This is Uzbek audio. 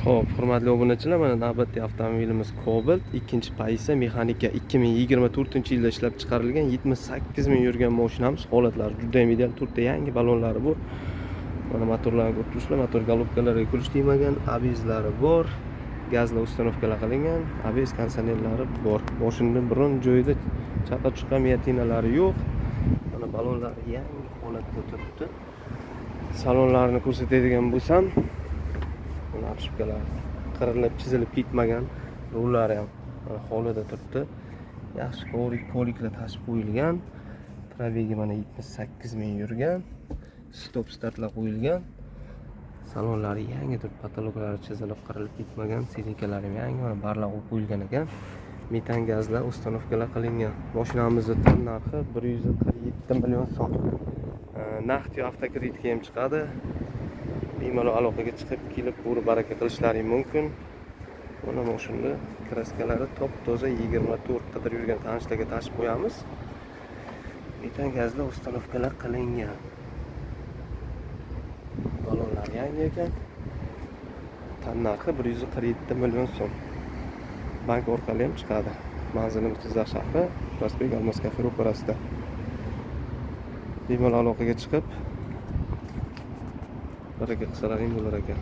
Xo'p, hurmatli obunachilar, mana navbatdagi avtomobilimiz Cobalt, ikkinchi pozitsiya mexanika 2024-yilda ishlab chiqarilgan 78 ming yurgan mashinamiz. Holatlari juda ham ideal, to'rtta yangi balonlari bor. Mana motorlarni ko'rib turibsizlar, motor golubkalariga kulish tegmagan, abizlari bor, gazli ustanovkalar qilingan, abiz konditsionerlari bor. Mashinaning biron joyida chaqa chuqa miyatinalari yo'q. Mana balonlari yangi holatda turibdi. Salonlarini ko'rsatadigan bo'lsam, qirilib chizilib ketmagan, rullari ham holida turibdi. Yaxshi ko'riklar tashib qo'yilgan. Probegi mana 78 ming yurgan. Stop startlar qo'yilgan. Salonlari yangi turib, patologlari chizilib qirilib ketmagan, sirkalari ham yangi, mana barlar qo'yib qo'yilgan ekan. Metan gazlar ustanovkalar qilingan. Mashinamizning tan narxi 147 million so'm. Naqd yo avtokreditga ham chiqadi. Bemalol aloqaga chiqib kelib ko'rib baraka qilishlaring mumkin. Mana mashina kraskalari top-toza 24 qidirib yurgan tanishlarga tashib qo'yamiz. Metan gazli ustanovkalar qilingan. Balonlar yangi ekan. Tan narxi 147 million so'm. Bank orqali ham chiqadi. Manzilimiz Jizzax shahri, Prospekt Almaz kafe ro'parasida. Bemalol aloqaga chiqib baraka qilsalaring bo'lar ekan.